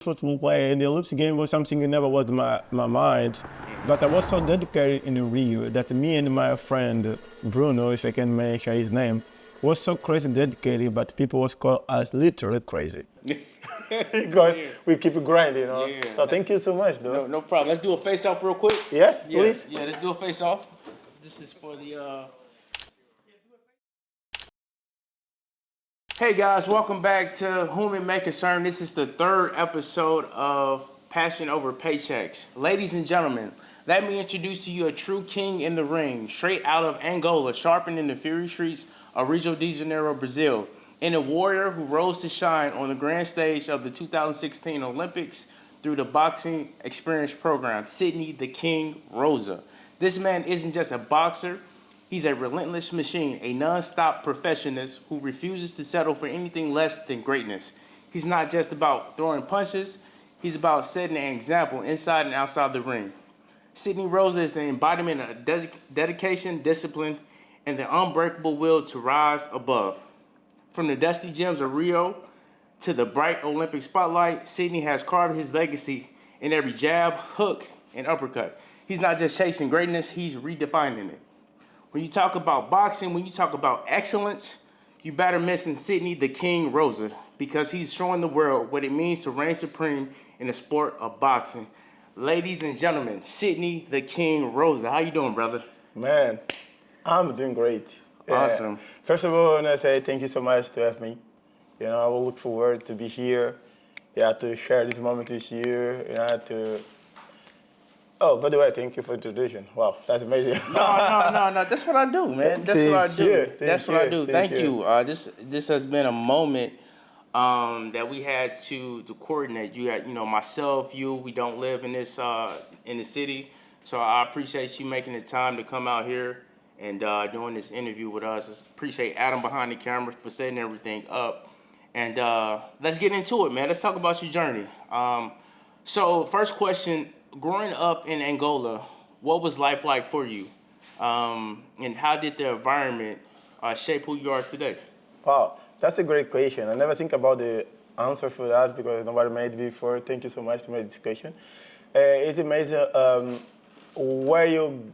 football player. The Olympics game was something that never was in my mind. But I was so dedicated in Rio that me and my friend Bruno, if I can mention his name, was so crazy dedicated, but people was called us literally crazy. Because we keep grinding, Yeah. So thank you so much, though. No problem. Let's do a face-off real quick. Yes, please. Yeah, let's do a face-off. This is for the. Hey guys, welcome back to Whom It May Concern. This is the third episode of Passion Over Paychecks. Ladies and gentlemen, let me introduce to you a true king in the ring, straight out of Angola, sharpened in the fiery streets of Rio de Janeiro, Brazil, and a warrior who rose to shine on the grand stage of the 2016 Olympics through the Boxing Experience Program, Sidney the King Rosa. This man isn't just a boxer. He's a relentless machine, a non-stop perfectionist who refuses to settle for anything less than greatness. He's not just about throwing punches, he's about setting an example inside and outside the ring. Sidney Rosa is the embodiment of dedication, discipline, and the unbreakable will to rise above. From the dusty gyms of Rio to the bright Olympic spotlight, Sidney has carved his legacy in every jab, hook, and uppercut. He's not just chasing greatness, he's redefining it. When you talk about boxing, when you talk about excellence, you better mention Sidney the King Rosa because he's showing the world what it means to reign supreme in the sport of boxing. Ladies and gentlemen, Sidney the King Rosa. How you doing, brother? Man, I'm doing great. Awesome. First of all, I want to say thank you so much to have me. I will look forward to be here. To share this moment with you. Oh, by the way, thank you for the introduction. Wow, that's amazing. No. That's what I do, man. That's what I do. That's what I do. Thank you. This has been a moment that we had to coordinate. You had, myself, you. We don't live in this in the city, so I appreciate you making the time to come out here and doing this interview with us. I appreciate Adam behind the camera for setting everything up. And let's get into it, man. Let's talk about your journey. So, first question. Growing up in Angola, what was life like for you? And how did the environment shape who you are today? Wow, that's a great question. I never think about the answer for that because nobody made it before. Thank you so much to make this question. It's amazing where you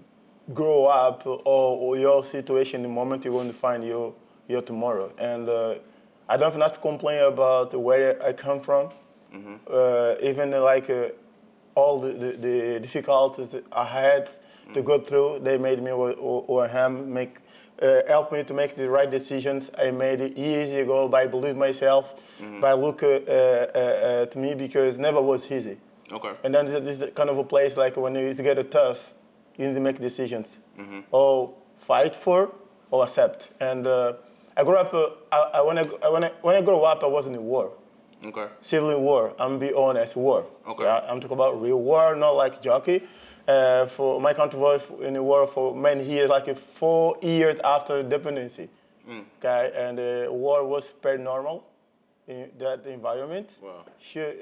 grow up or your situation, the moment you're going to find your tomorrow. And I don't have not to complain about where I come from. Mm-hmm. Even all the difficulties I had to go through, they made me who I am, helped me to make the right decisions. I made it years ago by believing myself, by look at me, because it never was easy. Okay. And then this is kind of a place like when it's get tough, you need to make decisions. Or fight for or accept. And I grew up, when I grew up, I was in the war. Okay. Civil war, I'm be honest, war. Okay. Yeah, I'm talking about real war, not like jockey. For my country was in the war for many years, like 4 years after dependency. Okay, and war was very normal in that environment. Wow. Sure,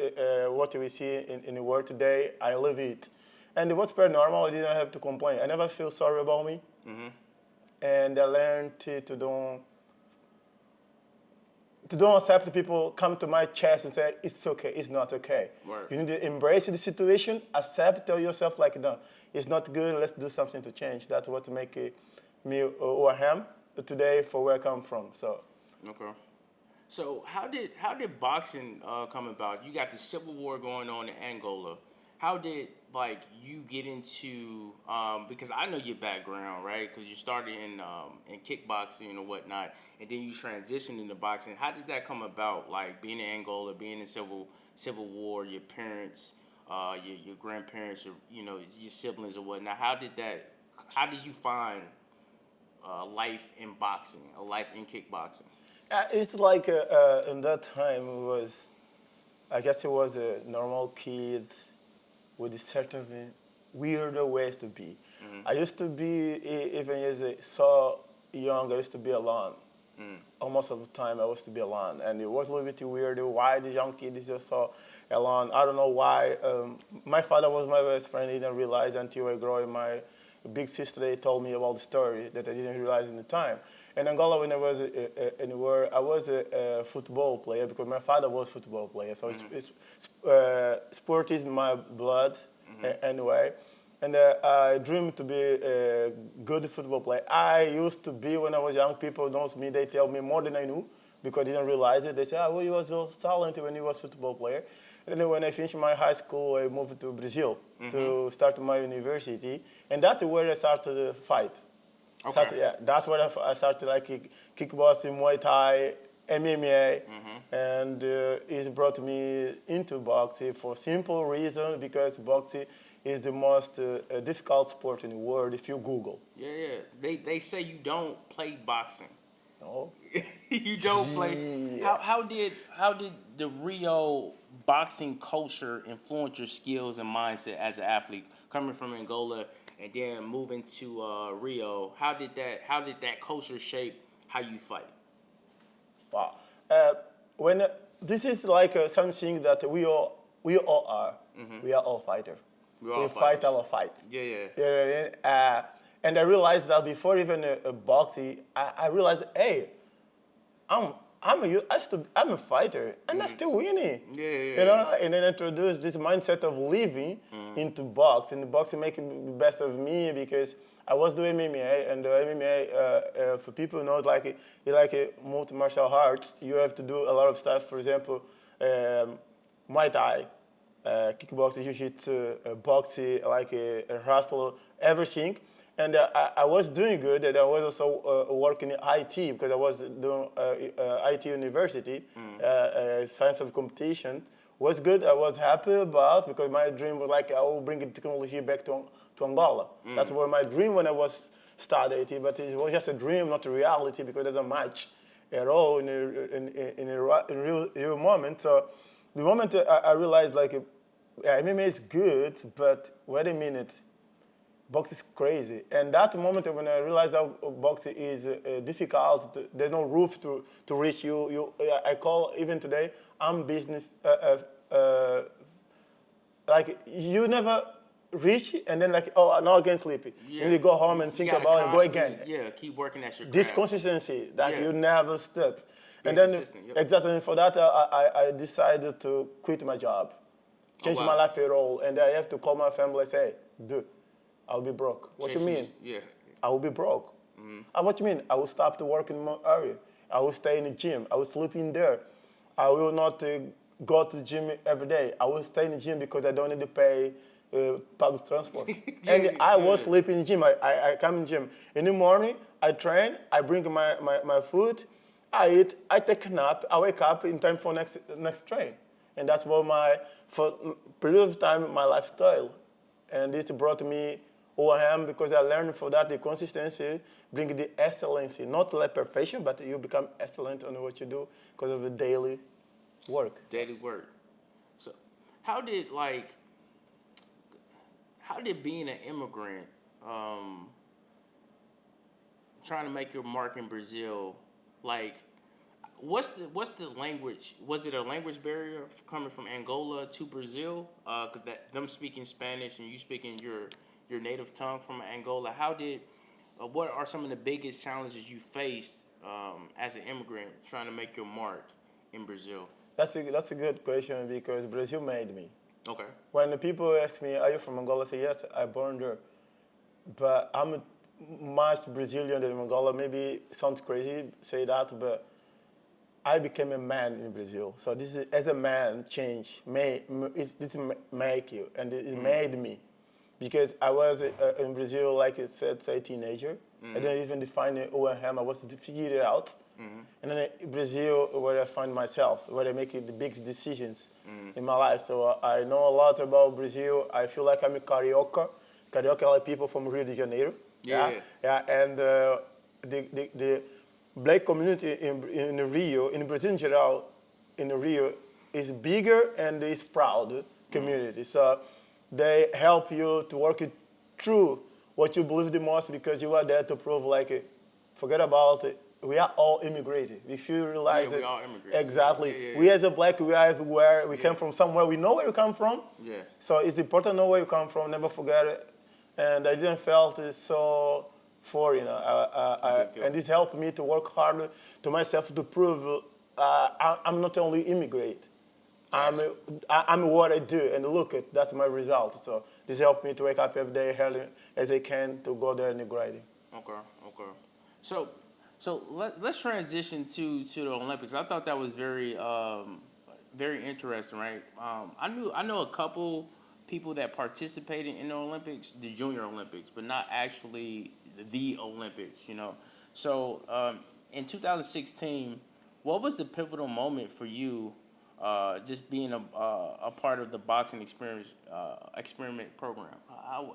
what we see in the world today, I live it. And it was very normal, I didn't have to complain. I never feel sorry about me. And I learned to don't accept people come to my chest and say, it's okay, it's not okay. Right. You need to embrace the situation, accept, tell yourself like, no, it's not good, let's do something to change. That's what make me who I am today for where I come from, so. Okay. So how did boxing come about? You got the civil war going on in Angola. How did you get into because I know your background, right? Because you started in kickboxing and whatnot, and then you transitioned into boxing. How did that come about? Like being in Angola, being in civil war, your parents, your grandparents, your siblings or whatnot. How did you find life in boxing, a life in kickboxing? It's like in that time I guess it was a normal kid with certain weird ways to be. I used to be, even as so young, I used to be alone. Almost all the time I used to be alone. And it was a little bit weird. Why the young kid is just so alone? I don't know why. My father was my best friend. He didn't realize until I grew in my big sister, they told me about the story that I didn't realize in the time. In Angola, when I was anywhere, I was a football player because my father was a football player. So sport is in my blood anyway. And I dreamed to be a good football player. I used to be, when I was young, people knows me, they tell me more than I knew because I didn't realize it. They say, well, you was so talented when you was a football player. And then when I finished my high school, I moved to Brazil to start my university. And that's where I started to fight. Okay. That's where I started like kickboxing, Muay Thai, MMA, and it brought me into boxing for simple reason because boxing is the most difficult sport in the world if you Google. Yeah. They say you don't play boxing. No. You don't play. Yeah. How did the Rio boxing culture influence your skills and mindset as an athlete coming from Angola and then moving to Rio? How did that culture shape how you fight? Wow. When this is like something that we all are. We are all fighters. We Fight our fights. Yeah. You know what I mean? And I realized that before even a boxing, I realized, hey, I'm a fighter, and I'm still winning. Yeah. You know, and then I introduced this mindset of living into boxing. And the boxing make the best of me because I was doing MMA, and the MMA, for people who know, it's like a multi-martial arts. You have to do a lot of stuff. For example, Muay Thai, kickboxing, jiu-jitsu, boxing, like a wrestler, everything. And I was doing good, and I was also working in IT because I was doing IT university, science of competition. Was good. I was happy about because my dream was like I will bring the technology back to Angola. That's what my dream when I was studying IT, but it was just a dream, not a reality because there's a match at all in a real moment. So the moment I realized like MMA is good, but wait a minute. Boxing is crazy. And that moment when I realized how boxing is difficult, there's no roof to reach you. I call, even today, I'm business, like you never reach and then like, oh, now again sleepy. Yeah. And you go home and think about it and go again. Yeah, keep working at your craft. This consistency that you never stop. And Being then consistent, yep. exactly for that, I decided to quit my job, change my life at all. And I have to call my family and say, dude, I'll be broke. What you mean? Yeah. I will be broke. What you mean? I will stop to work in my area. I will stay in the gym. I will sleep in there. I will not go to the gym every day. I will stay in the gym because I don't need to pay public transport. And I was sleeping in the gym. I come in the gym. In the morning, I train. I bring my food. I eat. I take a nap. I wake up in time for next train. And that's what for period of time, my lifestyle. And this brought me who I am because I learned for that the consistency bring the excellency, not like perfection, but you become excellent on what you do because of the daily work. Daily work. So, how did being an immigrant, trying to make your mark in Brazil, like, what's the language? Was it a language barrier coming from Angola to Brazil? Them speaking Spanish and you speaking your native tongue from Angola. What are some of the biggest challenges you faced as an immigrant trying to make your mark in Brazil? That's a good question because Brazil made me. Okay. When the people ask me, are you from Angola? I say, yes, I born there. But I'm much Brazilian than Angola. Maybe it sounds crazy say that, but I became a man in Brazil. So this is, as a man, change. This make you, and it made me. Because I was in Brazil, like I said, a teenager. I didn't even define who I am. I was to figure it out. And then in Brazil, where I find myself, where I make the big decisions in my life. So I know a lot about Brazil. I feel like I'm a carioca. Carioca are like people from Rio de Janeiro. Yeah. And the black community in Rio, in Brazil in general, in Rio, is bigger and is proud community. So they help you to work it through what you believe the most because you are there to prove forget about it. We are all immigrated. If you realize we all immigrants. Exactly. We as a black, we are everywhere. We came from somewhere. We know where you come from. Yeah. So it's important to know where you come from. Never forget it. and I didn't felt it so foreign. And this helped me to work harder to myself to prove I'm not only immigrant. I'm what I do, and look at that's my result. So this helped me to wake up every day early as I can to go there and grinding. Okay. So, let's transition to the Olympics. I thought that was very interesting, right? I know a couple people that participated in the Olympics, the Junior Olympics, but not actually the Olympics. So in 2016, what was the pivotal moment for you? Just being a part of the boxing experiment program.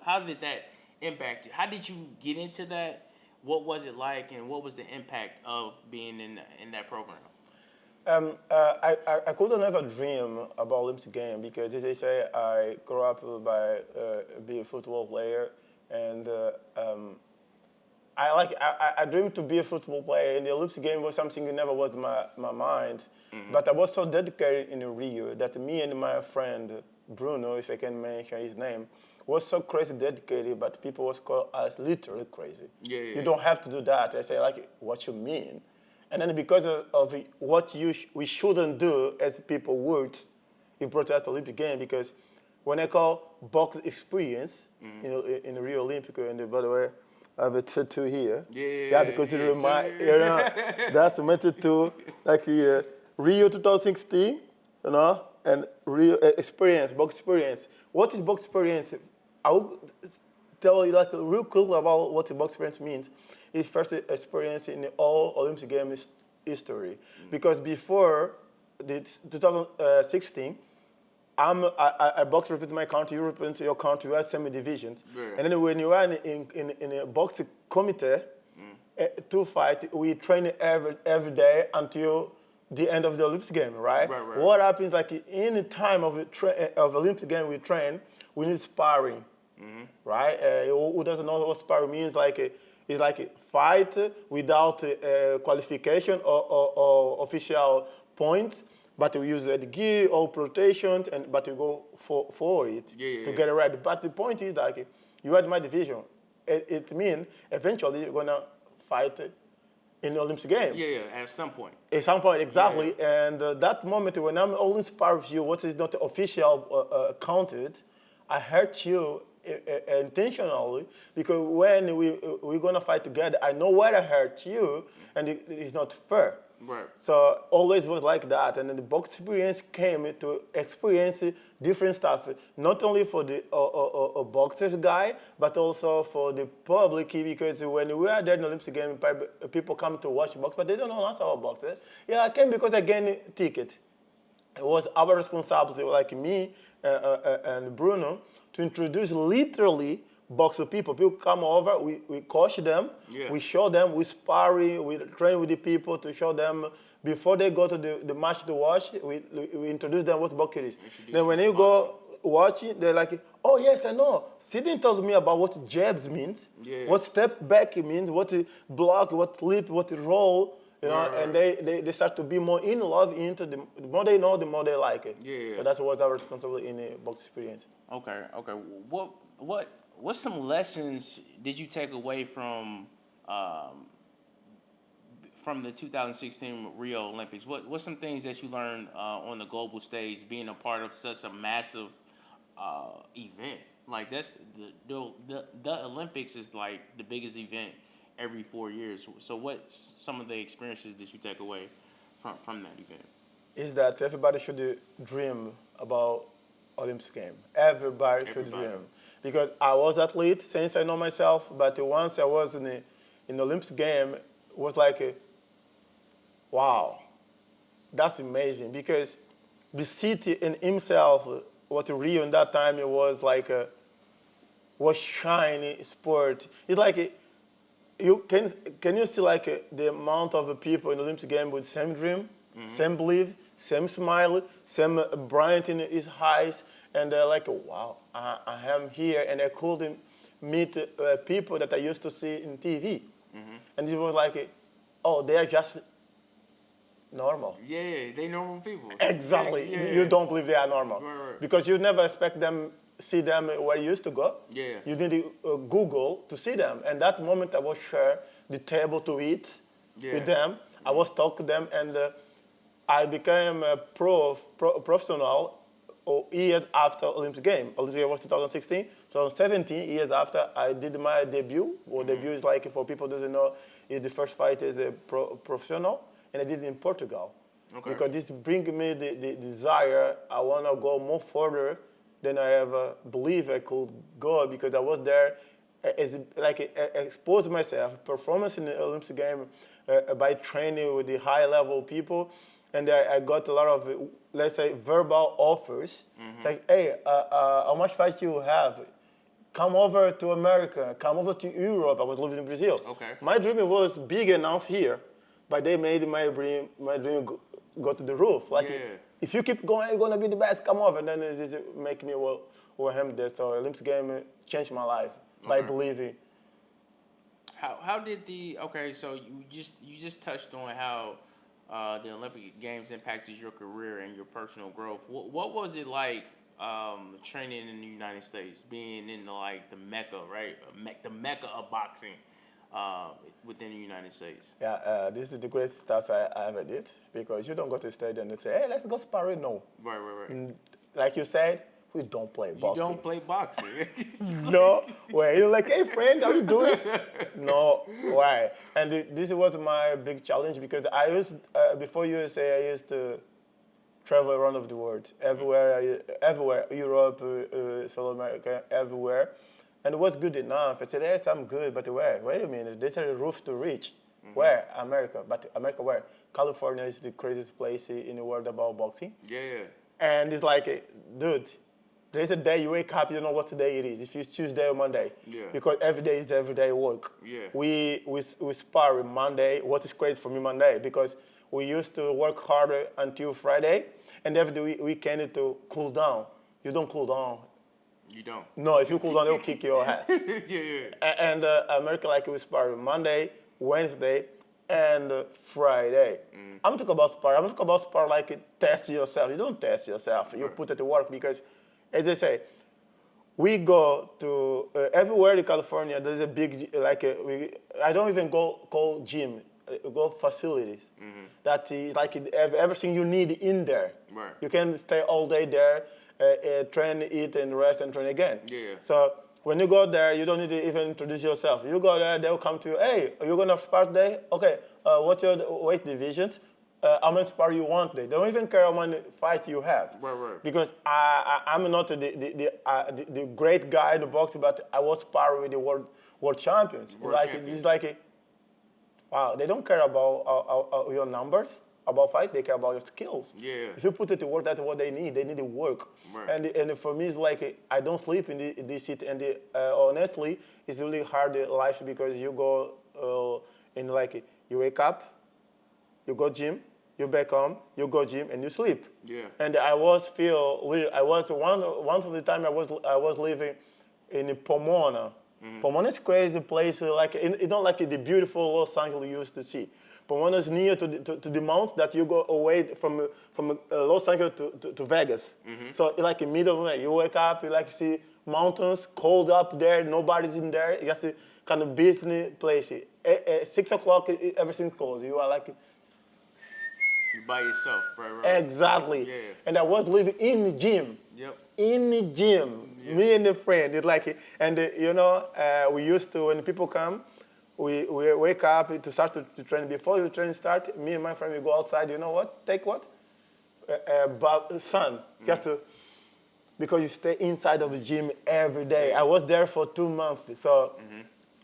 How did that impact you? How did you get into that? What was it like, and what was the impact of being in that program? I couldn't ever dream about Olympic game because, as I say, I grew up by being a football player, and I dreamed to be a football player, and the Olympic game was something that never was my mind. Mm-hmm. But I was so dedicated in Rio that me and my friend Bruno, if I can mention his name, was so crazy dedicated, but people was called us literally crazy. You don't have to do that. I say, like, what you mean? And then because of what we shouldn't do as people would, he protest the Olympic game because when I call box experience in the Rio Olympic, and by the way, I have a tattoo here. Because it reminds, that's my tattoo, like Rio 2016, and Rio experience, box experience. What is box experience? I will tell you like real quick about what the box experience means. It's first experience in all Olympic Games history. Because before the 2016, I box represent my country, you represent your country, we had semi-divisions. And then when you are in a boxing committee to fight, we train every day until the end of the Olympic game, right? What happens, like in the time of Olympic game we train, we need sparring, right? Who doesn't know what sparring means? It's like a fight without qualification or official points, but we use the gear or protection, but we go for it to get it right. But the point is like you had my division. It means eventually you're gonna fight in the Olympic game. At some point. At some point, exactly. And that moment when I'm always spar with you, what is not official counted, I hurt you intentionally because when we're gonna fight together, I know where I hurt you, and it's not fair. So always was like that, and then the box experience came to experience different stuff, not only for the boxers guy, but also for the public, because when we are there in the Olympic game, people come to watch box, but they don't know us about boxers. I came because I gained a ticket. It was our responsibility, like me and Bruno, to introduce literally boxer people. People come over, we coach them, we show them, we sparring, we train with the people to show them before they go to the match to watch, we introduce them what boxing is. Then when you go watching, they're like, oh yes, I know. Sidney told me about what jabs means, what step back means, what block, what leap, what roll, and they start to be more in love into the more they know, the more they like it. So that was our responsibility in the box experience. Okay. What some lessons did you take away from the 2016 Rio Olympics? What's some things that you learned on the global stage, being a part of such a massive event? Like that's the Olympics is like the biggest event every 4 years. So what's some of the experiences that you take away from that event? Is that everybody should dream about Olympic game. Everybody should dream. Because I was athlete since I know myself, but once I was in the Olympic game, it was like, wow, that's amazing. Because the city in himself, what Rio in that time, it was like was shiny sport. It's like can you see like the amount of people in the Olympic game with same dream, same belief, same smile, same bright in his eyes. And they're like, wow, I am here, and I couldn't meet people that I used to see in TV. And it was like, oh, they are just normal. They normal people. Exactly. You don't believe they are normal. Because you never expect them see them where you used to go. Yeah. You need Google to see them. And that moment I was share the table to eat with them. I was talking to them, and I became a professional years after Olympic game. Olympic game was 2016. 2017, years after, I did my debut. Well, debut is like, for people who doesn't know, is the first fight as a professional, and I did it in Portugal. Okay. Because this brings me the desire. I want to go more further than I ever believed I could go, because I was there as expose myself, performance in the Olympic game by training with the high level people, and I got a lot of, let's say, verbal offers. It's like, hey, how much fight you have? Come over to America. Come over to Europe. I was living in Brazil. Okay. My dream was big enough here, but they made my dream go to the roof. Like, if you keep going, you're gonna be the best. Come over, and then this make me him there. So Olympic game changed my life by believing. How did so you just touched on how the Olympic Games impacted your career and your personal growth. What was it like training in the United States, being in the Mecca, right? The Mecca of boxing within the United States? Yeah, this is the great stuff I ever did, because you don't go to the stadium and say, hey, let's go sparring. No. Right. Like you said, we don't play boxing. You don't play boxing. No way. You're like, hey, friend, how you doing? No way. And this was my big challenge, because I used, before USA, I used to travel around of the world, everywhere, Europe, South America, everywhere. And it was good enough. I said, yes, I'm good, but where? Wait a minute, there's a roof to reach. Where? America. But America where? California is the craziest place in the world about boxing. Yeah. And it's like, dude, there's a day you wake up, you don't know what day it is. If it's Tuesday or Monday. Yeah. Because every day is everyday work. Yeah. We spar Monday. What is crazy for me Monday? Because we used to work harder until Friday, and every day weekend to cool down. You don't cool down. You don't. No, if you cool down, they'll kick your ass. Yeah. And America, like, we spar Monday, Wednesday, and Friday. I'm talking about spar. I'm talking about spar like test yourself. You don't test yourself. You put it to work, because, as I say, we go to everywhere in California. There's a big, I don't even call gym. Go facilities. That is like everything you need in there. Right. You can stay all day there, train, eat, and rest, and train again. Yeah. So when you go there, you don't need to even introduce yourself. You go there, they'll come to you. Hey, are you gonna spar today? Okay. What's your weight divisions? How many spar you want today? They don't even care how many fights you have. Right. Because I'm not the great guy in the boxing, but I was spar with the world champions. This is like wow, they don't care about your numbers, about fight. They care about your skills. Yeah. If you put it to work, that's what they need. They need to work. Right. And for me, it's like I don't sleep in this seat. And honestly, it's really hard life, because you go you wake up, you go gym, you back home, you go gym, and you sleep. Yeah. And I was one of the time I was living in Pomona. Pomona is crazy place, it's not like the beautiful Los Angeles you used to see. Pomona is near to the mountains that you go away from Los Angeles to Vegas. So like in middle of the night, you wake up, you see mountains, cold up there, nobody's in there. You just kind of business place. At 6 o'clock, everything's closed. You are like, you're by yourself, right. Exactly. Yeah. And I was living in the gym. Yep. In the gym, me and a friend. It's like, and we used to, when people come, we wake up to start to train. Before the training start, me and my friend, we go outside. You know what? Take what? Sun. Just to, because you stay inside of the gym every day. I was there for 2 months, so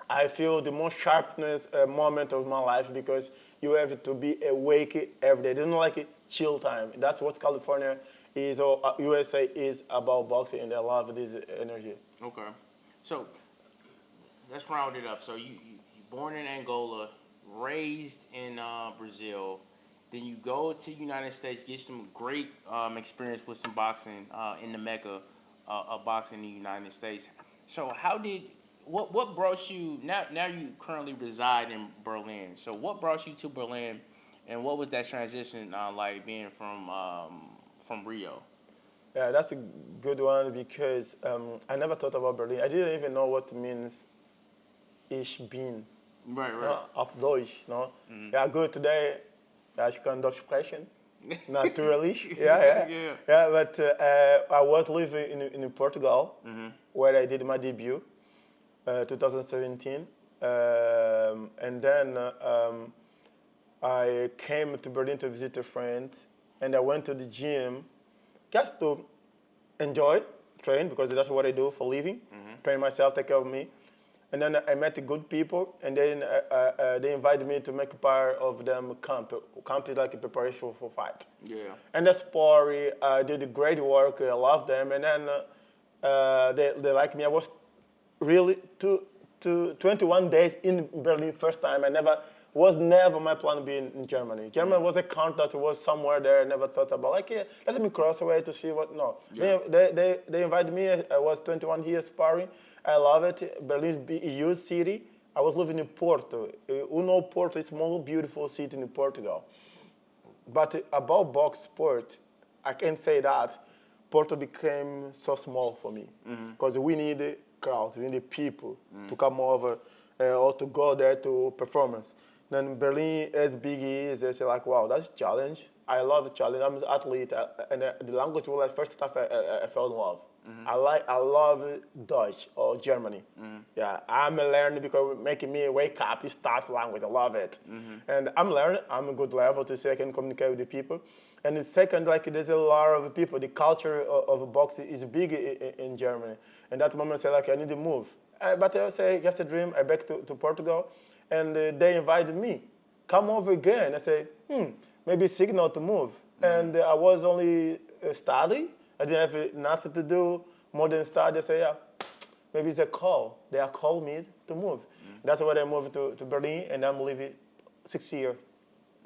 I feel the most sharpness moment of my life, because you have to be awake every day. There's not like a chill time. That's what California is, or USA is about boxing, and I love this energy. Okay. So let's round it up. So you born in Angola, raised in Brazil, then you go to the United States, get some great experience with some boxing in the Mecca of boxing in the United States. So what brought you, now you currently reside in Berlin. So what brought you to Berlin, and what was that transition like being from Rio? Yeah, that's a good one because I never thought about Berlin. I didn't even know what means ich bin. Right, right. No, auf Deutsch. No? Ja, gut, today, ja, ich kann Deutsch sprechen. Natürlich. Yeah, yeah. Yeah. Yeah, but I was living in Portugal where I did my debut, 2017. And then I came to Berlin to visit a friend, and I went to the gym just to enjoy, train, because that's what I do for living, train myself, take care of me. And then I met good people, and then they invited me to make part of them camp. Camp is like a preparation for fight. Yeah. And that's Pori, I did great work, I love them, and then they like me. I was really 21 days in Berlin first time. Was never my plan to be in Germany. Germany was a country that was somewhere there. I never thought about like, yeah, let me cross away to see what. No, Yeah. they invited me. I was 21 years sparring. I love it. Berlin's a huge city. I was living in Porto. You know Porto is a small, beautiful city in Portugal. But about box sport, I can say that Porto became so small for me because we need crowds, we need people to come over or to go there to performance. Then Berlin, as big as it's like, wow, that's a challenge. I love the challenge. I'm an athlete, and the language was the first stuff I fell in love. I love Dutch or Germany. Yeah, I'm learning because making me wake up is tough language. I love it, and I'm learning. I'm a good level to say I can communicate with the people. And the second, like there's a lot of people. The culture of boxing is big in Germany. And that moment I say like I need to move. But I say just a dream. I back to Portugal, and they invited me, come over again. I say, maybe signal to move. And I was only study. I didn't have nothing to do more than study. I say, yeah, maybe it's a call. They are calling me to move. That's why I moved to Berlin, and I'm living 6 years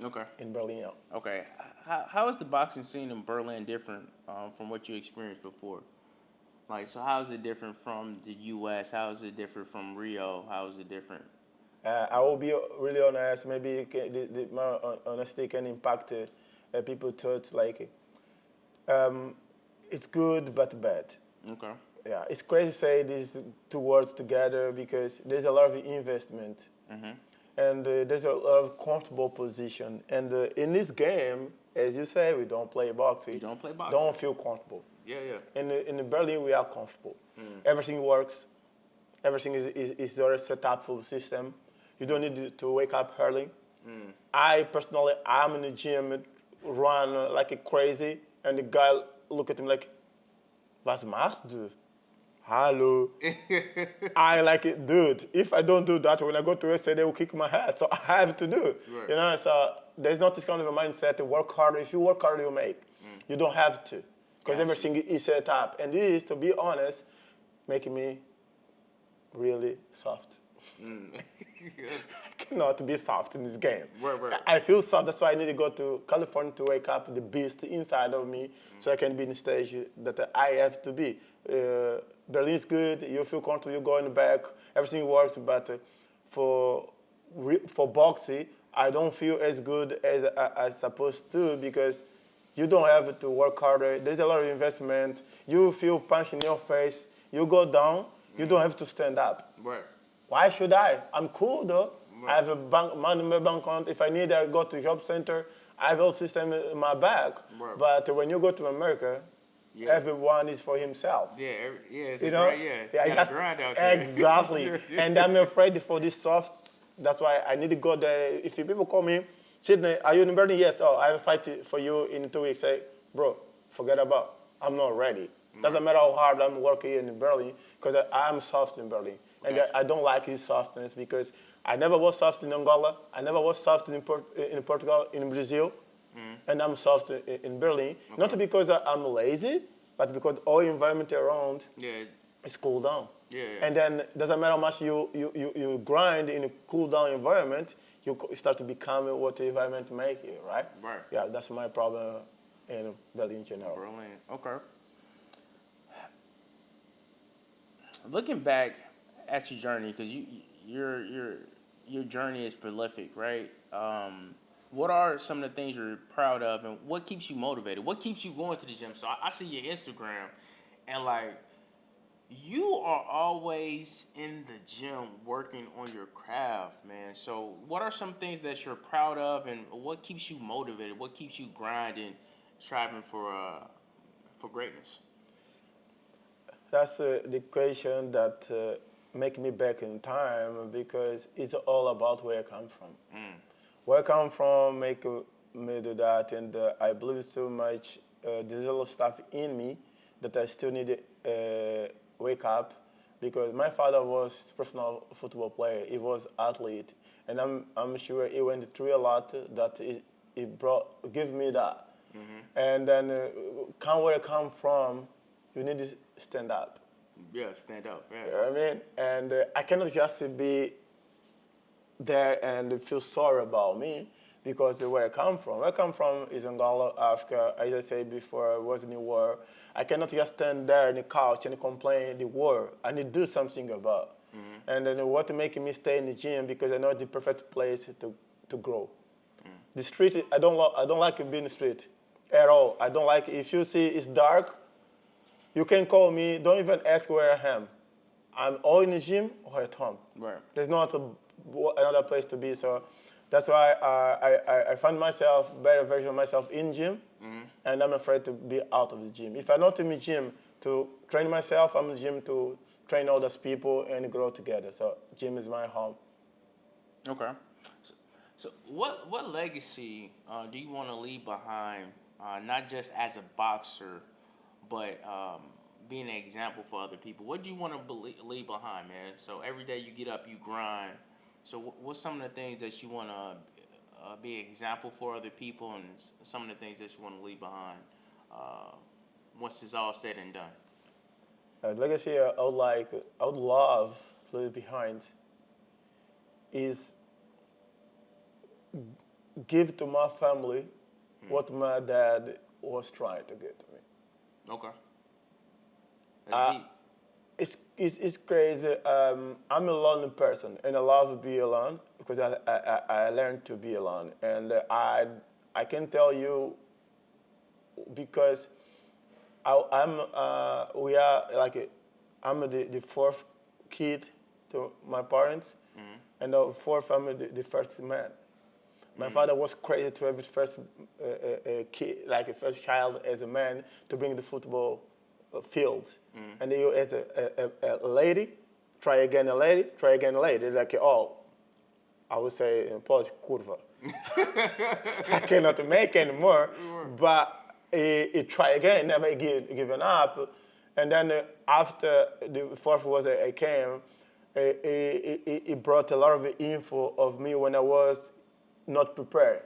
Okay. in Berlin now. Okay. How is the boxing scene in Berlin different from what you experienced before? Like, so how is it different from the U.S.? How is it different from Rio? How is it different? I will be really honest. Maybe my honesty can impact people thoughts like it's good but bad. Okay. Yeah, it's crazy to say these two words together because there's a lot of investment and there's a lot of comfortable position. And in this game, as you say, we don't play boxing. You don't play boxing. Don't feel comfortable. Yeah, yeah. In Berlin, we are comfortable. Everything works. Everything is already set up for the system. You don't need to wake up early. I personally, I'm in the gym, run like a crazy, and the guy look at him like, "Was machst du? Hallo." I like it, dude. If I don't do that, when I go to USA, they will kick my ass. So I have to do. Right. You know, so there's not this kind of a mindset to work harder. If you work harder, you make. You don't have to, because everything is set up. And this, to be honest, making me really soft. I cannot be soft in this game. Right. I feel soft. That's why I need to go to California to wake up the beast inside of me, so I can be in the stage that I have to be. Berlin's good. You feel comfortable. You go in the back. Everything works. But for boxing, I don't feel as good as I supposed to because you don't have to work harder. There's a lot of investment. You feel punch in your face. You go down. You don't have to stand up. Right. Why should I? I'm cool though. I have a money in my bank account. If I need, I go to job center. I have a system in my back. Right. But when you go to America, everyone is for himself. Yeah, it's You a know? grind, you got to grind out there. Exactly. And I'm afraid for this soft. That's why I need to go there. If people call me, Sidney, are you in Berlin? Yes. Oh, I have a fight for you in 2 weeks. Say, bro, forget about. I'm not ready. Doesn't matter how hard I'm working in Berlin, because I'm soft in Berlin. And I don't like his softness because I never was soft in Angola. I never was soft in Portugal, in Brazil. And I'm soft in Berlin. Okay. Not because I'm lazy, but because all environment around is cool down. Yeah. And then it doesn't matter how much you grind in a cool down environment, you start to become what the environment make you, right? Right. Yeah, that's my problem in Berlin in general. Berlin, okay. Looking back at your journey, because your journey is prolific, right? what are some of the things you're proud of, and what keeps you motivated? What keeps you going to the gym? So I see your Instagram, and like you are always in the gym working on your craft, man. So what are some things that you're proud of, and what keeps you motivated? What keeps you grinding, striving for greatness? That's the question that make me back in time because it's all about where I come from. Where I come from make me do that, and I believe so much there's a lot of stuff in me that I still need to wake up because my father was professional football player. He was athlete, and I'm sure he went through a lot that it brought give me that. And then come where I come from, you need to stand up. Yeah, stand up. Yeah. You know what I mean? And I cannot just be there and feel sorry about me because of where I come from. Where I come from is Angola, Africa. As I said before, I was in the war. I cannot just stand there on the couch and complain the war. I need to do something about. And then what making me stay in the gym because I know it's the perfect place to grow. The street, I don't like being in the street at all. I don't like if you see it's dark. You can call me. Don't even ask where I am. I'm all in the gym or at home. Right. There's not another place to be. So that's why I find myself better version of myself in gym, and I'm afraid to be out of the gym. If I'm not in the gym to train myself, I'm in the gym to train all those people and grow together. So gym is my home. Okay. So what legacy do you want to leave behind, not just as a boxer, but being an example for other people? What do you want to leave behind, man? So every day you get up, you grind. So what's some of the things that you want to be an example for other people, and some of the things that you want to leave behind once it's all said and done? Legacy I would love to leave behind is give to my family what my dad was trying to give to me. Okay. That's deep. It's crazy. I'm a lonely person, and I love to be alone because I learned to be alone. And I can tell you because we are like I'm the fourth kid to my parents, and the fourth I'm the first man. My father was crazy to have his first kid, like a first child as a man, to bring the football field. And then you as a lady, try again a lady, try again a lady. Like, oh, I would say in Polish, kurwa. I cannot make anymore, but he try again, never given up. And then after the fourth was I came, he brought a lot of info of me when I was not prepared.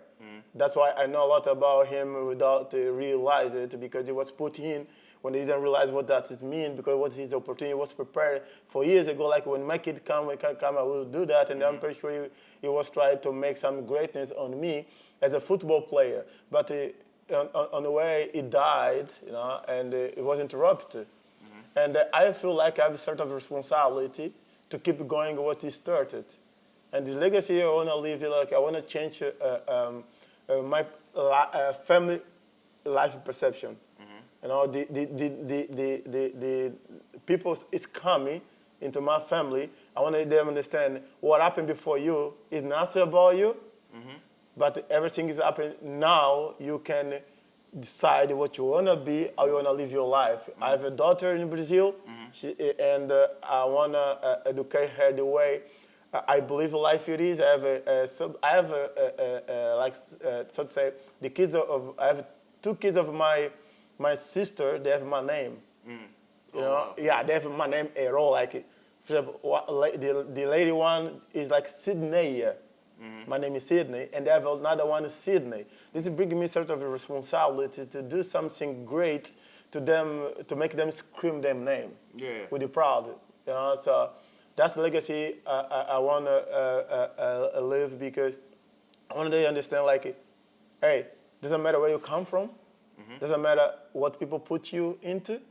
That's why I know a lot about him without realize it because he was put in when he didn't realize what that is mean because what his opportunity was prepared for years ago. Like when my kid come, I will do that. And I'm pretty sure he was trying to make some greatness on me as a football player. But on the way, he died, and it was interrupted. And I feel like I have a sort of responsibility to keep going what he started. And the legacy I want to leave, like I want to change my family life perception. The people is coming into my family. I want them to understand what happened before you is not about you, but everything is happening now. You can decide what you want to be, how you want to live your life. I have a daughter in Brazil, and I want to educate her the way I believe life it is. I have so to say, the kids of I have two kids of my sister. They have my name. Wow. Yeah, they have my name at all. Like, for example, the lady one is like Sidney. My name is Sidney, and they have another one is Sidney. This is bringing me sort of a responsibility to do something great to them, to make them scream their name. Yeah. With the proud, So that's the legacy I want to live because I want them to understand, like, hey, doesn't matter where you come from, doesn't matter what people put you into,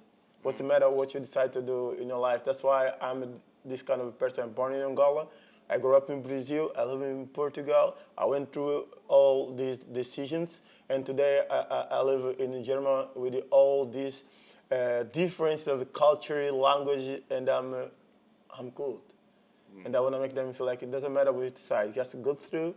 what's the matter what you decide to do in your life. That's why I'm this kind of person born in Angola, I grew up in Brazil. I live in Portugal. I went through all these decisions, and today I live in Germany with all these difference of culture, language, and I'm good. And I want to make them feel like it doesn't matter which side. You just go through.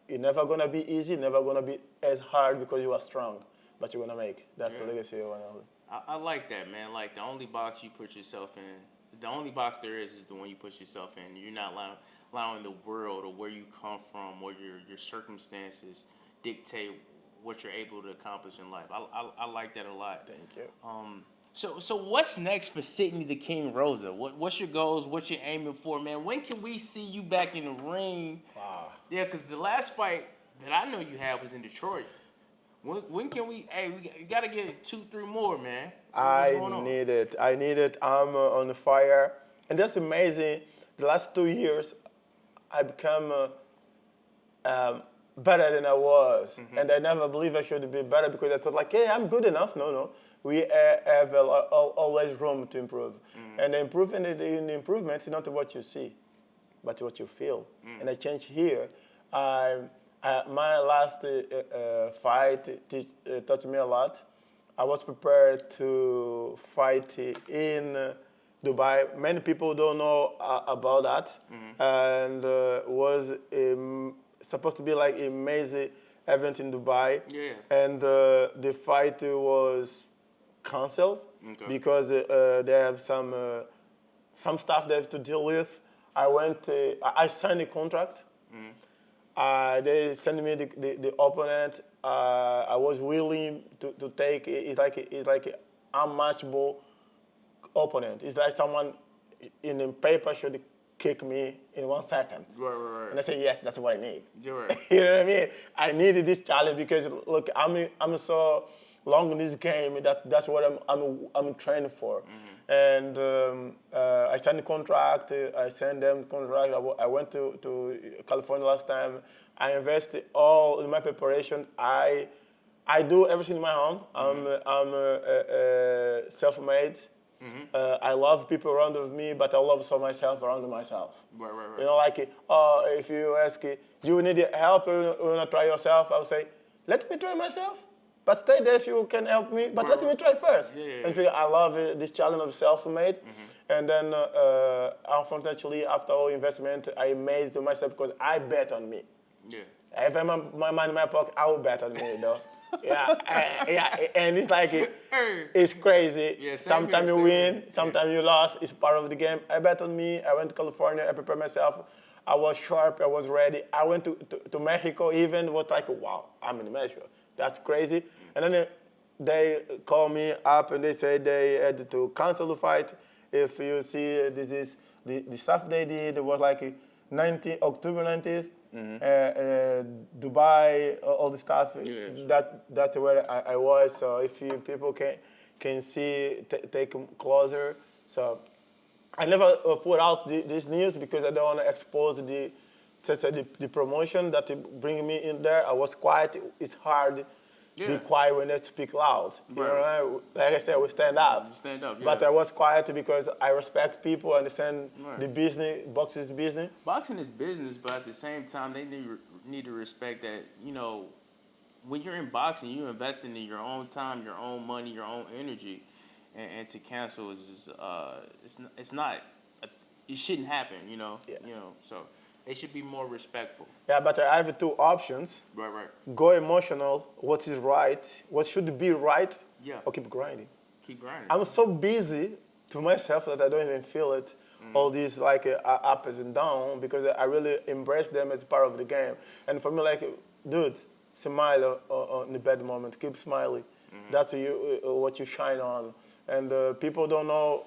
It's never going to be easy, never going to be as hard because you are strong. But you're going to make it. That's the legacy I want to live. I like that, man. Like, the only box you put yourself in, the only box there is the one you put yourself in. You're not allowing the world or where you come from or your circumstances dictate what you're able to accomplish in life. I like that a lot. Thank you. So what's next for Sidney the King Rosa? What's your goals? What you're aiming for, man? When can we see you back in the ring? Wow. Yeah, because the last fight that I know you had was in Detroit. When can we? Hey, we got to get 2-3 more, man. What's going on? I need it. I'm on fire, and that's amazing. The last 2 years, I become better than I was, and I never believed I should be better because I thought like, hey, I'm good enough. No. We have always room to improve, and the improvement in the improvement is not what you see, but what you feel. And I changed here. My last fight taught me a lot. I was prepared to fight in Dubai. Many people don't know about that, and was supposed to be like an amazing event in Dubai. Yeah. And the fight was canceled because they have some stuff they have to deal with. I signed a contract. They sent me the opponent. I was willing to take. It's like an unmatchable opponent. It's like someone in the paper should kick me in 1 second. Right. And I say, yes, that's what I need. You're right. You know what I mean? I needed this challenge because look, I'm so long in this game that's what I'm training for. And I signed a contract. I sent them contract. I went to California last time. I invested all in my preparation. I do everything in my home. I'm self-made. I love people around me, but I love myself around myself. Right. You know, like if you ask, do you need help? You want to try yourself? I would say, let me try myself. But stay there if you can help me. But let me try first. Yeah. And I love this challenge of self-made. And then, unfortunately, after all investment, I made it to myself because I bet on me. Yeah. If I have my money in my pocket, I will bet on me, though. And it's like it's crazy. Yeah, sometimes you win, sometimes you lost. It's part of the game. I bet on me. I went to California. I prepared myself. I was sharp. I was ready. I went to Mexico. Even was like, wow, I'm in Mexico. That's crazy. And then they called me up and they said they had to cancel the fight. If you see, this is the stuff they did. It was like October 19th. Dubai, all the stuff. Yeah. That's where I was. So if people can see, take them closer. So I never put out this news because I don't want to expose the promotion that bring me in there. I was quiet. It's hard. Be quiet when they speak loud. You know, like I said, we stand up. You stand up, yeah. But I was quiet because I respect people, understand the business. Boxing is business. Boxing is business, but at the same time, they need to respect that, you know, when you're in boxing, you're investing in your own time, your own money, your own energy. And to cancel is just, it's not, it shouldn't happen, you know? Yes. You know, so they should be more respectful. Yeah, but I have 2 options. Right. Go emotional, what is right, what should be right, or keep grinding. Keep grinding. I'm so busy to myself that I don't even feel it, all these like ups and downs, because I really embrace them as part of the game. And for me, like, dude, smile on the bad moment, keep smiling. That's what you shine on. And people don't know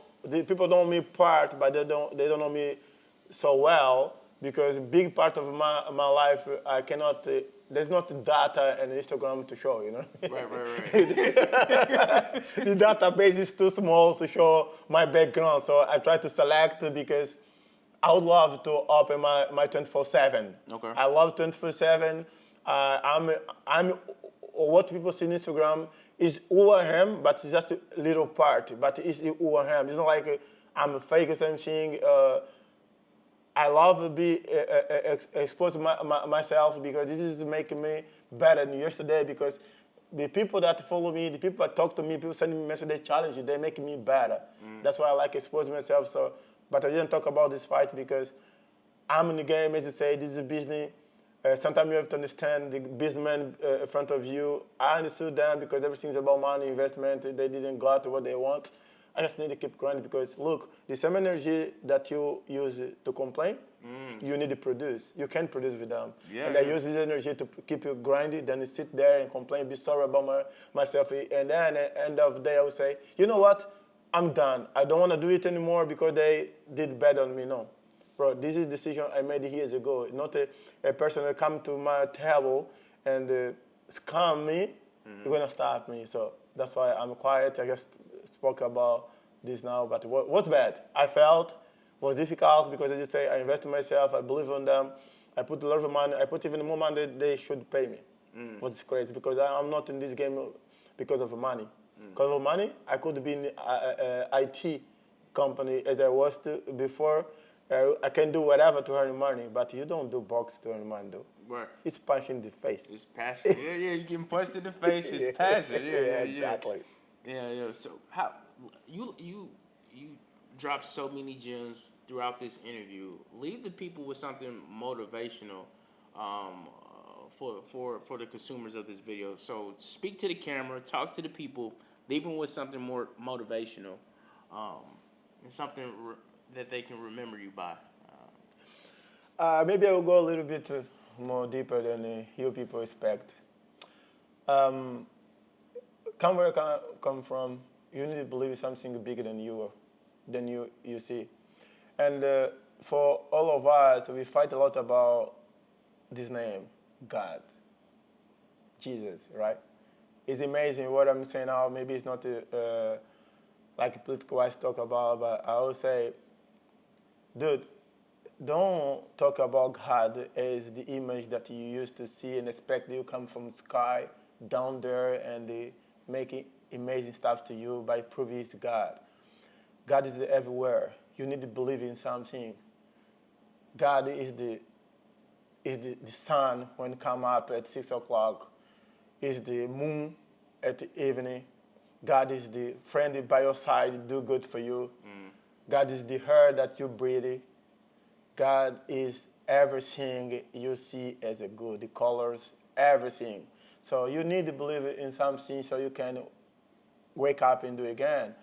me part, but they don't know me so well. Because a big part of my life, I cannot, there's not data and Instagram to show, you know? Right. The database is too small to show my background, so I try to select because I would love to open my 24/7. Okay. I love 24/7. I'm what people see on Instagram is who I am, but it's just a little part, but it's who I am. It's not like I'm fake or something. I love to be exposed myself because this is making me better than yesterday because the people that follow me, the people that talk to me, people sending me messages, challenge, they make me better. That's why I like exposing myself. So, but I didn't talk about this fight because I'm in the game, as you say, this is a business. Sometimes you have to understand the businessman in front of you. I understood them because everything's about money, investment. They didn't got what they want. I just need to keep grinding because look, the same energy that you use to complain, you need to produce. You can't produce with them. Yeah, and I use this energy to keep you grinding, then you sit there and complain, be sorry about myself. And then at the end of the day, I would say, you know what? I'm done. I don't want to do it anymore because they did bad on me. No. Bro, this is a decision I made years ago. Not a person that come to my table and scam me, you're going to stop me. So that's why I'm quiet. I just spoke about this now. But what was bad? I felt was difficult because, as you say, I invested in myself. I believe in them. I put a lot of money. I put even more money than they should pay me. What's crazy because I'm not in this game because of money. Because of money, I could be in IT company as I was before. I can do whatever to earn money, but you don't do box to earn money, though. Right. It's punch in the face. It's passion. Yeah, you're getting punched in the face. It's passion. Yeah, exactly. Yeah. So how you dropped so many gems throughout this interview. Leave the people with something motivational for the consumers of this video. So speak to the camera, talk to the people, leave them with something more motivational, and something that they can remember you by. Maybe I will go a little bit more deeper than you people expect. Come where I come from, you need to believe something bigger than you see. And for all of us, we fight a lot about this name, God, Jesus, right? It's amazing what I'm saying now. Maybe it's not like political wise talk about, but I will say, dude, don't talk about God as the image that you used to see and expect you come from the sky down there and they making amazing stuff to you by proving it's God. God is everywhere. You need to believe in something. God is the sun when come up at 6 o'clock. Is the moon at the evening. God is the friend by your side, do good for you. God is the air that you breathe. God is everything you see as a good, the colors, everything. So you need to believe in something so you can wake up and do it again.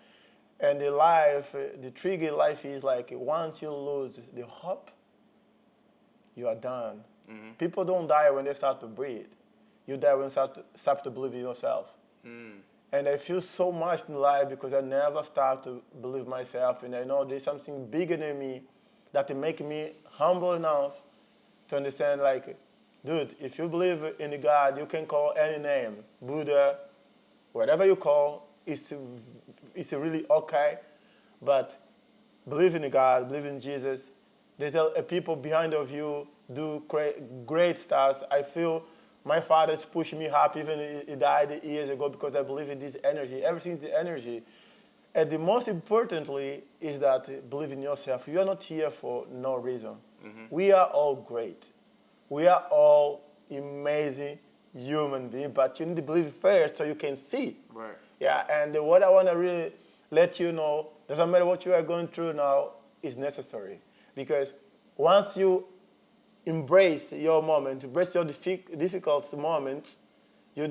And the life, the trigger life is like once you lose the hope, you are done. People don't die when they start to breathe. You die when you start to believe in yourself. And I feel so much in life because I never start to believe myself. And I know there's something bigger than me that make me humble enough to understand, like, dude, if you believe in God, you can call any name, Buddha, whatever you call, it's really okay. But believe in God, believe in Jesus. There's a people behind of you do great stuff. I feel my father's pushing me up, even he died years ago, because I believe in this energy. Everything's energy. And the most importantly is that believe in yourself. You are not here for no reason. We are all great. We are all amazing human beings, but you need to believe first so you can see. Right. Yeah, and what I want to really let you know, doesn't matter what you are going through now, is necessary. Because once you embrace your moment, embrace your difficult moments, you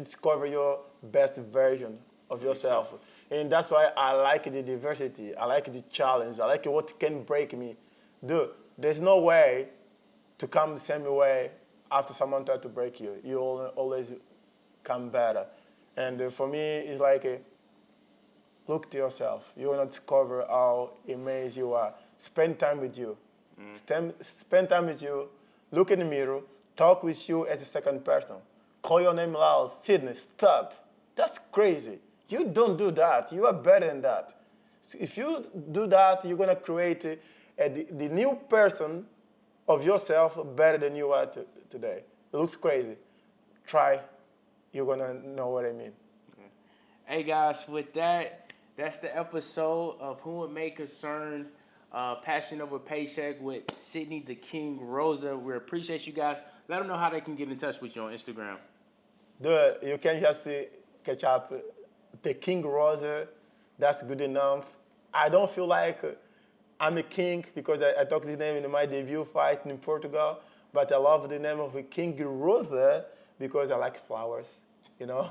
discover your best version of yourself. And that's why I like the diversity. I like the challenge. I like what can break me. Dude, there's no way to come the same way after someone tried to break you. You always come better. And for me, it's like, look to yourself. You will not discover how amazing you are. Spend time with you. Spend time with you. Look in the mirror. Talk with you as a second person. Call your name loud. Sidney, stop. That's crazy. You don't do that. You are better than that. If you do that, you're going to create the new person of yourself better than you are today. It looks crazy. Try. You're going to know what I mean. Hey, guys, with that, that's the episode of Who It May Concern. Passion Over Paycheck with Sidney the King Rosa. We appreciate you guys. Let them know how they can get in touch with you on Instagram. You can just catch up the King Rosa. That's good enough. I don't feel like I'm a king because I took this name in my debut fight in Portugal, but I love the name of King Rosa because I like flowers. You know,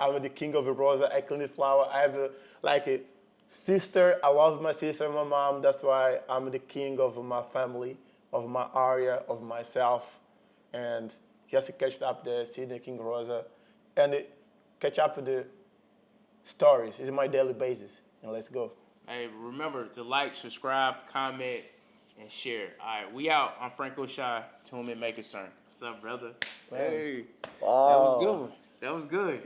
I'm the king of the Rosa. I clean the flower. I have a sister. I love my sister, my mom. That's why I'm the king of my family, of my area, of myself, and just catch up the Sidney King Rosa, and catch up with the stories. It's my daily basis. And let's go. Hey, remember to like, subscribe, comment, and share. All right, we out. I'm Franco Shy. To whom it may concern. What's up, brother? Man. Hey, Wow. that was good. That was good.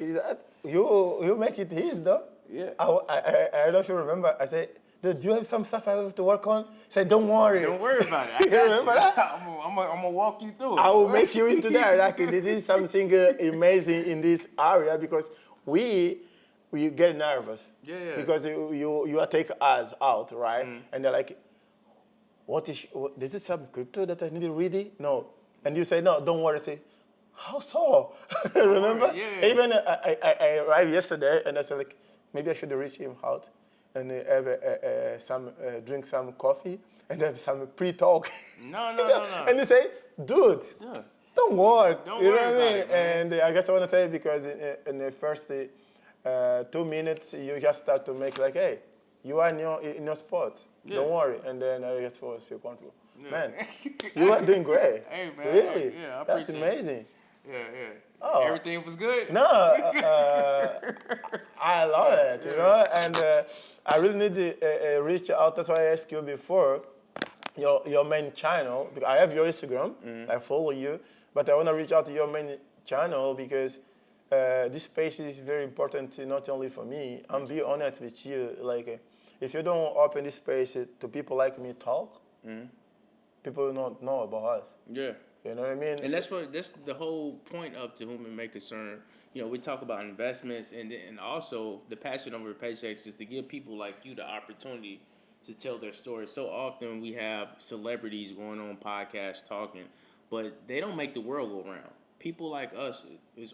You make it his though. Yeah. I don't know if you remember. I said, dude, do you have some stuff I have to work on? I said, don't worry. Don't worry about it. I got You remember that? I'm gonna walk you through it. I will make you into that. Like, this is something amazing in this area because we get nervous. Yeah. Because you take us out, right? And they're like, this is some crypto that I need to read it? No. And you say, no, don't worry. I say, how so? Remember? Yeah. Even I arrived yesterday and I said, like, maybe I should reach him out and have drink some coffee and have some pre-talk. No. And they say, dude, don't worry. Don't you know worry what I about mean? it, man. And I just want to say because in the first 2 minutes, you just start to make like, hey, you are in your spot. Yeah. Don't worry. And then I just feel comfortable. Yeah. Man, you are doing great. Hey, man. Really? Yeah, I That's appreciate it. amazing. Yeah. Oh. Everything was good? No, I love it, you know, and I really need to reach out. That's why I asked you before, your main channel. Because I have your Instagram, I follow you, but I want to reach out to your main channel because this space is very important, not only for me. I'm being honest with you. Like, if you don't open this space to people like me talk, people will not know about us. Yeah. You know what I mean? And that's the whole point of To Whom It May Concern. You know, we talk about investments and also the passion over paychecks is to give people like you the opportunity to tell their story. So often we have celebrities going on podcasts talking, but they don't make the world go round. People like us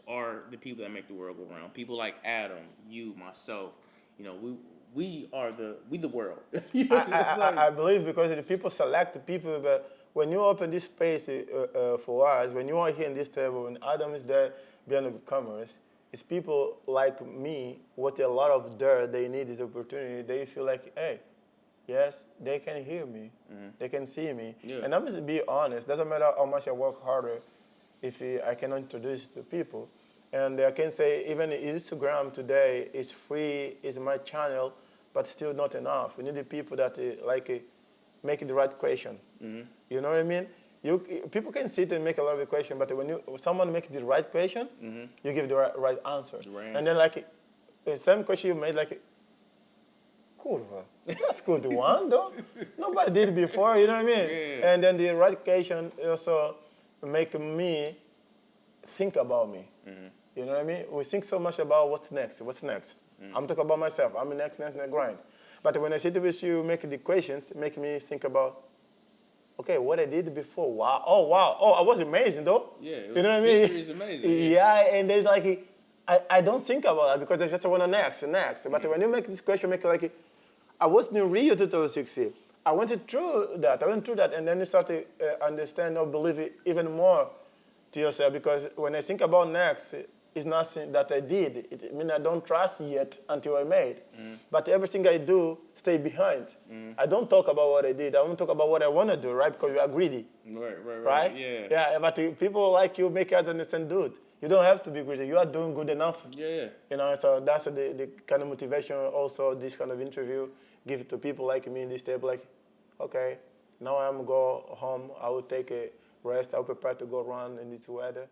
are the people that make the world go round. People like Adam, you, myself. You know, we are the world. You know, I believe because the people select the people, but when you open this space for us, when you are here in this table, when Adam is there behind the cameras, it's people like me, what a lot of dirt they need is opportunity. They feel like, hey, yes, they can hear me, they can see me. Yeah. And I'm just be honest, doesn't matter how much I work harder if I cannot introduce to people. And I can say even Instagram today is free, is my channel, but still not enough. We need the people that make the right question. You know what I mean? People can sit and make a lot of questions, but when someone makes the right question, you give the right answer. And then the same question you made, like, curva, that's good one though. Nobody did it before, you know what I mean? Yeah. And then the right question also make me think about me. You know what I mean? We think so much about what's next. I'm talking about myself. I'm next grind. But when I sit with you, make the questions, make me think about, okay, what I did before. Wow. Oh, I was amazing though. Yeah. You know what I mean? History is amazing. Yeah, and then like, I don't think about that because I just want to next. But when you make this question, make it like, I was in Rio 2016. I went through that, and then you start to understand or believe it even more to yourself because when I think about next, it's nothing that I did. It means I don't trust yet until I made. But everything I do, stay behind. I don't talk about what I did. I want to talk about what I want to do, right? Because we are greedy. Right? Yeah. Yeah, but people like you make us understand, dude, you don't have to be greedy. You are doing good enough. Yeah. You know, so that's the kind of motivation also this kind of interview give it to people like me in this table, like, okay, now I'm go home. I will take a rest. I will prepare to go run in this weather.